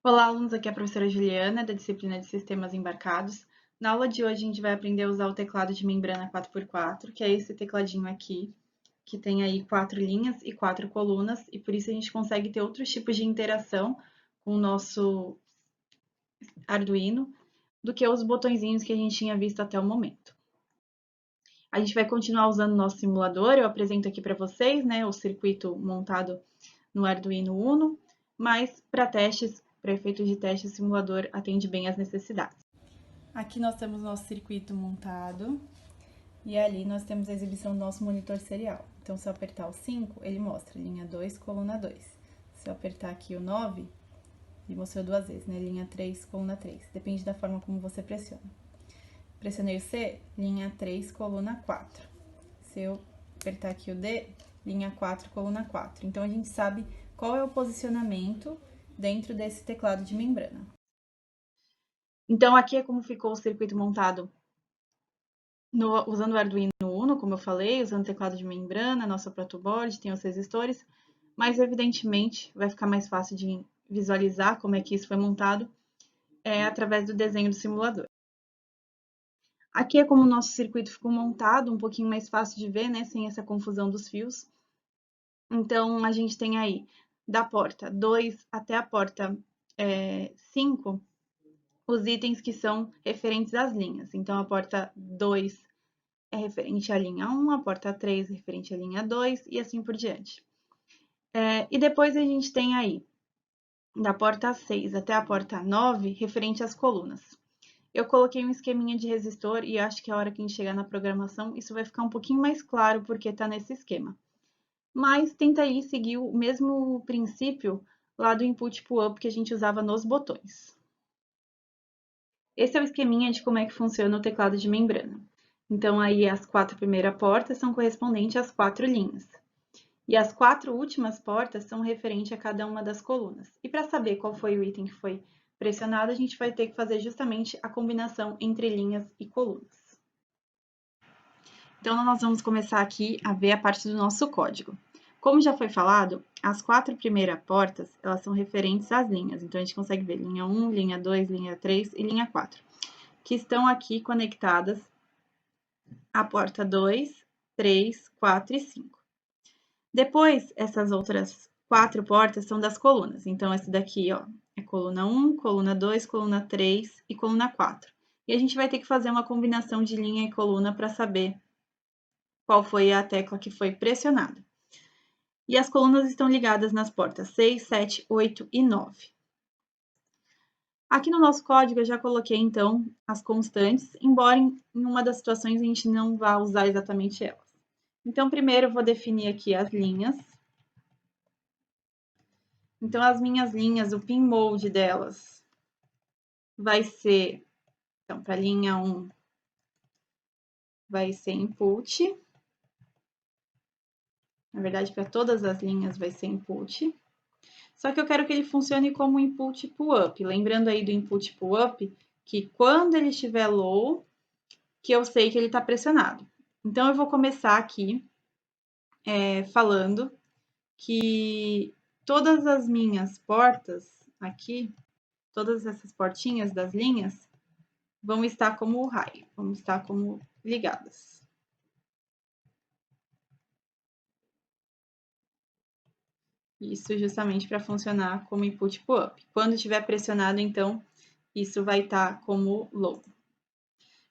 Olá, alunos, aqui é a professora Juliana, da disciplina de Sistemas Embarcados. Na aula de hoje, a gente vai aprender a usar o teclado de membrana 4x4, que é esse tecladinho aqui, que tem aí 4 linhas e 4 colunas, e por isso a gente consegue ter outros tipos de interação com o nosso Arduino do que os botõezinhos que a gente tinha visto até o momento. A gente vai continuar usando o nosso simulador, eu apresento aqui para vocês, né, o circuito montado no Arduino Uno, mas para testes, para efeitos de teste, o simulador atende bem às necessidades. Aqui nós temos nosso circuito montado e ali nós temos a exibição do nosso monitor serial. Então, se eu apertar o 5, ele mostra linha 2, coluna 2. Se eu apertar aqui o 9, ele mostrou duas vezes, né? Linha 3, coluna 3. Depende da forma como você pressiona. Pressionei o C, linha 3, coluna 4. Se eu apertar aqui o D, linha 4, coluna 4. Então, a gente sabe qual é o posicionamento dentro desse teclado de membrana. Então, aqui é como ficou o circuito montado usando o Arduino Uno, como eu falei, usando o teclado de membrana, nosso protoboard, tem os resistores, mas evidentemente vai ficar mais fácil de visualizar como é que isso foi montado através do desenho do simulador. Aqui é como o nosso circuito ficou montado, um pouquinho mais fácil de ver, né, sem essa confusão dos fios. Então, a gente tem aí, da porta 2 até a porta 5, os itens que são referentes às linhas. Então, a porta 2 é referente à linha 1, a porta 3 é referente à linha 2 e assim por diante. E depois a gente tem aí, da porta 6 até a porta 9, referente às colunas. Eu coloquei um esqueminha de resistor e acho que a hora que a gente chegar na programação, isso vai ficar um pouquinho mais claro porque está nesse esquema. Mas tenta aí seguir o mesmo princípio lá do input pu-up que a gente usava nos botões. Esse é o esqueminha de como é que funciona o teclado de membrana. Então, aí as 4 primeiras portas são correspondentes às 4 linhas. E as 4 últimas portas são referentes a cada uma das colunas. E para saber qual foi o item que foi pressionado, a gente vai ter que fazer justamente a combinação entre linhas e colunas. Então, nós vamos começar aqui a ver a parte do nosso código. Como já foi falado, as 4 primeiras portas, elas são referentes às linhas. Então, a gente consegue ver linha 1, linha 2, linha 3 e linha 4, que estão aqui conectadas à porta 2, 3, 4 e 5. Depois, essas outras 4 portas são das colunas. Então, essa daqui, ó, é coluna 1, coluna 2, coluna 3 e coluna 4. E a gente vai ter que fazer uma combinação de linha e coluna para saber qual foi a tecla que foi pressionada. E as colunas estão ligadas nas portas 6, 7, 8 e 9. Aqui no nosso código eu já coloquei, então, as constantes, embora em uma das situações a gente não vá usar exatamente elas. Então, primeiro eu vou definir aqui as linhas. Então, as minhas linhas, o pin mode delas vai ser, então, para a linha 1, vai ser input. Na verdade, para todas as linhas vai ser input. Só que eu quero que ele funcione como input pull-up. Lembrando aí do input pull-up, que quando ele estiver low, que eu sei que ele está pressionado. Então, eu vou começar aqui falando que todas as minhas portas aqui, todas essas portinhas das linhas, vão estar como high, vão estar como ligadas. Isso justamente para funcionar como input pull-up. Quando estiver pressionado, então, isso vai estar como low.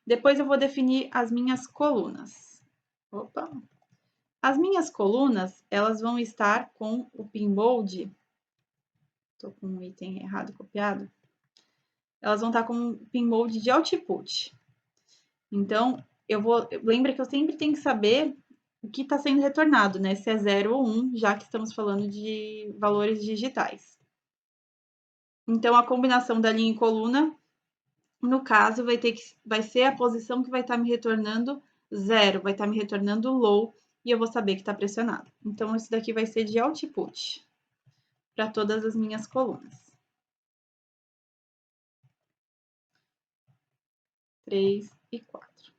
Depois eu vou definir as minhas colunas. Opa! As minhas colunas, elas vão estar com o pin mode. Estou com um item errado copiado. Elas vão estar com um pin mode de output. Então, lembra que eu sempre tenho que saber o que está sendo retornado, né? Se é 0 ou 1, já que estamos falando de valores digitais. Então, a combinação da linha e coluna, no caso, vai ser a posição que vai estar me retornando 0, vai estar me retornando low, e eu vou saber que está pressionado. Então, isso daqui vai ser de output para todas as minhas colunas. 3 e 4.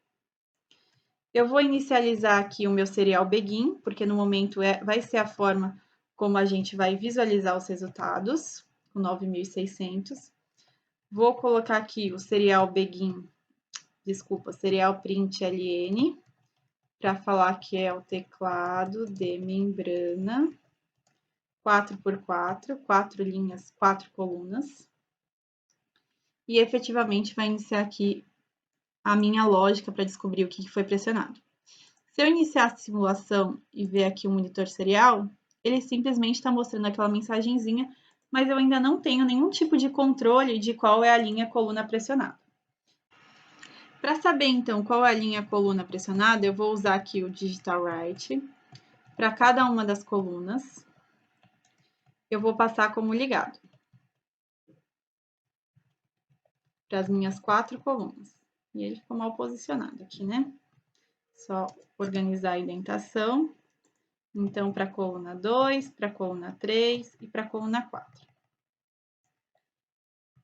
Eu vou inicializar aqui o meu serial begin, porque no momento vai ser a forma como a gente vai visualizar os resultados. com 9.600. Vou colocar aqui o serial begin, desculpa, serial print LN, para falar que é o teclado de membrana 4x4, 4 linhas, 4 colunas. E efetivamente vai iniciar aqui a minha lógica para descobrir o que foi pressionado. Se eu iniciar a simulação e ver aqui o monitor serial, ele simplesmente está mostrando aquela mensagenzinha, mas eu ainda não tenho nenhum tipo de controle de qual é a linha coluna pressionada. Para saber, então, qual é a linha coluna pressionada, eu vou usar aqui o Digital Write. Para cada uma das colunas, eu vou passar como ligado. Para as minhas 4 colunas. E ele ficou mal posicionado aqui, né? Só organizar a indentação. Então, para a coluna 2, para a coluna 3 e para a coluna 4.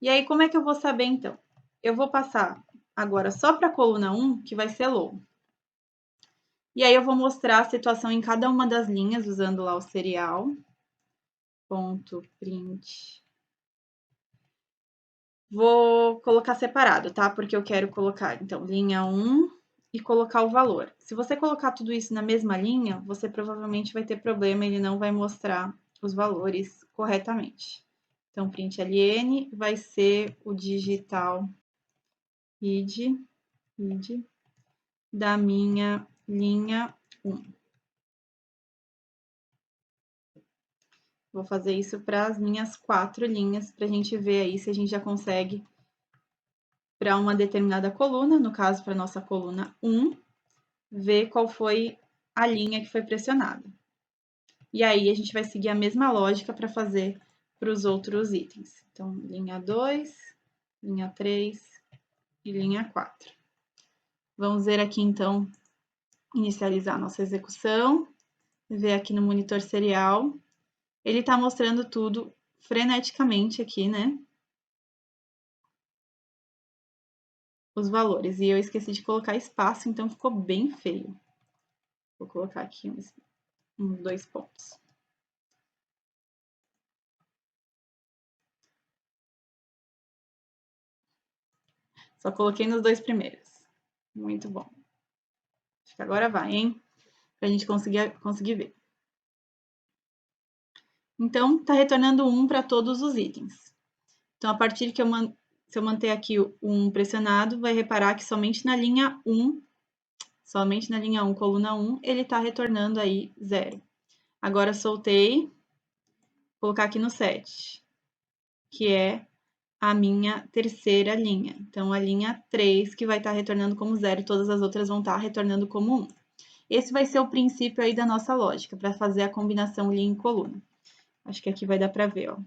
E aí, como é que eu vou saber, então? Eu vou passar agora só para a coluna 1, que vai ser low. E aí, eu vou mostrar a situação em cada uma das linhas, usando lá o serial. Ponto print. Vou colocar separado, tá? Porque eu quero colocar, então, linha 1 e colocar o valor. Se você colocar tudo isso na mesma linha, você provavelmente vai ter problema, ele não vai mostrar os valores corretamente. Então, print LN vai ser o digital id da minha linha 1. Vou fazer isso para as minhas 4 linhas, para a gente ver aí se a gente já consegue, para uma determinada coluna, no caso, para a nossa coluna 1, ver qual foi a linha que foi pressionada. E aí, a gente vai seguir a mesma lógica para fazer para os outros itens. Então, linha 2, linha 3 e linha 4. Vamos ver aqui, então, inicializar a nossa execução. Ver aqui no monitor serial. Ele está mostrando tudo freneticamente aqui, né? Os valores. E eu esqueci de colocar espaço, então ficou bem feio. Vou colocar aqui uns 2 pontos. Só coloquei nos 2 primeiros. Muito bom. Acho que agora vai, hein? Pra gente conseguir ver. Então, tá retornando 1 para todos os itens. Então, a partir que se eu manter aqui o 1 pressionado, vai reparar que somente na linha 1, coluna 1, ele tá retornando aí 0. Agora, soltei, vou colocar aqui no 7, que é a minha terceira linha. Então, a linha 3, que vai estar retornando como 0, e todas as outras vão estar retornando como 1. Esse vai ser o princípio aí da nossa lógica, para fazer a combinação linha e coluna. Acho que aqui vai dar para ver, ó.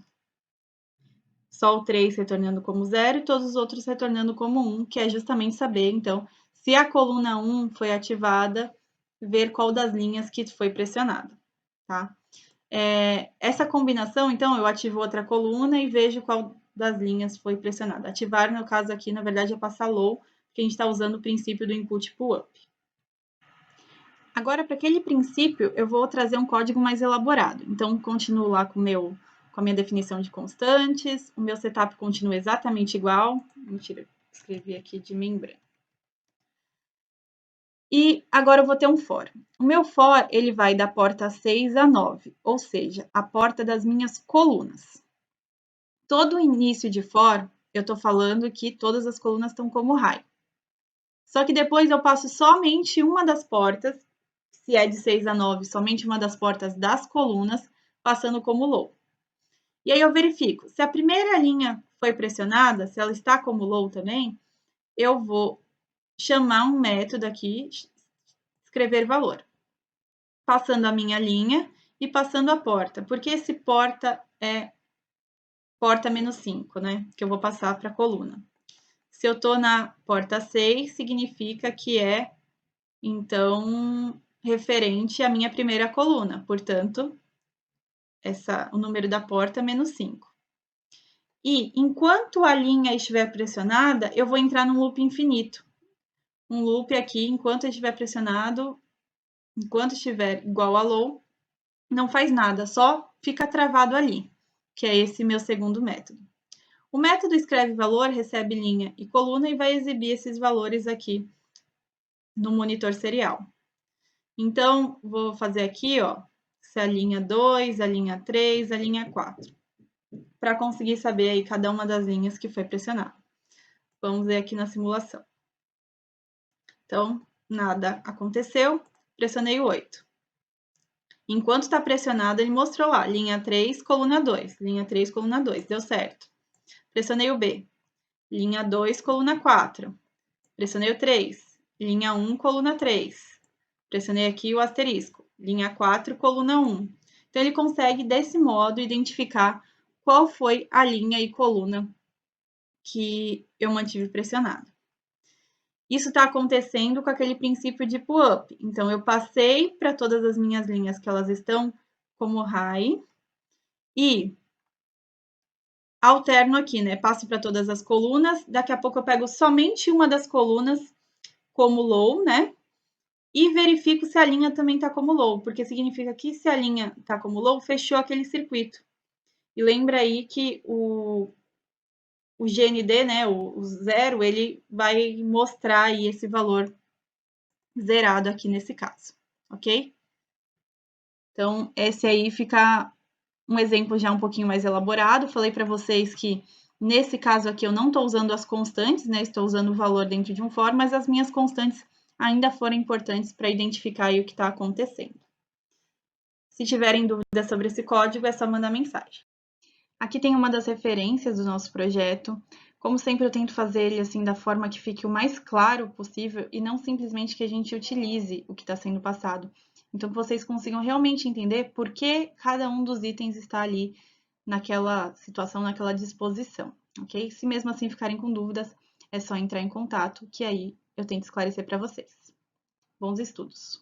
Só o 3 retornando como 0 e todos os outros retornando como 1, que é justamente saber, então, se a coluna 1 foi ativada, ver qual das linhas que foi pressionada, tá? Essa combinação, então, eu ativo outra coluna e vejo qual das linhas foi pressionada. Ativar, no caso aqui, na verdade, é passar low, porque a gente está usando o princípio do input pull-up. Agora, para aquele princípio, eu vou trazer um código mais elaborado. Então, continuo lá com a minha definição de constantes, o meu setup continua exatamente igual. Mentira, escrevi aqui de membrana. E agora eu vou ter um for. O meu for, ele vai da porta 6 a 9, ou seja, a porta das minhas colunas. Todo início de for, eu estou falando que todas as colunas estão como high. Só que depois eu passo somente uma das portas, se é de 6 a 9, somente uma das portas das colunas, passando como low. E aí eu verifico, se a primeira linha foi pressionada, se ela está como low também, eu vou chamar um método aqui, escrever valor, passando a minha linha e passando a porta, porque esse porta é porta menos 5, né? Que eu vou passar para a coluna. Se eu estou na porta 6, significa que é, então, referente à minha primeira coluna, portanto, o número da porta é menos 5. E, enquanto a linha estiver pressionada, eu vou entrar num loop infinito. Um loop aqui, enquanto estiver pressionado, enquanto estiver igual a low, não faz nada, só fica travado ali. que é esse meu segundo método. O método escreve valor, recebe linha e coluna e vai exibir esses valores aqui no monitor serial. Então, vou fazer aqui, ó, se a linha 2, a linha 3, a linha 4, para conseguir saber aí cada uma das linhas que foi pressionada. Vamos ver aqui na simulação. Então, nada aconteceu, pressionei o 8. Enquanto está pressionado, ele mostrou lá, linha 3, coluna 2, linha 3, coluna 2, deu certo. Pressionei o B, linha 2, coluna 4, pressionei o 3, linha 1, coluna 3, pressionei aqui o asterisco, linha 4, coluna 1. Então, ele consegue, desse modo, identificar qual foi a linha e coluna que eu mantive pressionada. Isso está acontecendo com aquele princípio de pull-up. Então, eu passei para todas as minhas linhas que elas estão como high e alterno aqui, né? Passo para todas as colunas. Daqui a pouco eu pego somente uma das colunas como low, né? E verifico se a linha também está como low, porque significa que se a linha está como low, fechou aquele circuito. E lembra aí que o GND, né, o zero, ele vai mostrar aí esse valor zerado aqui nesse caso, ok? Então, esse aí fica um exemplo já um pouquinho mais elaborado. Falei para vocês que nesse caso aqui eu não estou usando as constantes, né? Estou usando o valor dentro de um for, mas as minhas constantes ainda foram importantes para identificar aí o que está acontecendo. Se tiverem dúvidas sobre esse código, é só mandar mensagem. Aqui tem uma das referências do nosso projeto. Como sempre, eu tento fazer ele assim da forma que fique o mais claro possível e não simplesmente que a gente utilize o que está sendo passado. Então, que vocês consigam realmente entender por que cada um dos itens está ali naquela situação, naquela disposição, ok? Se mesmo assim ficarem com dúvidas, é só entrar em contato, que aí eu tento esclarecer para vocês. Bons estudos!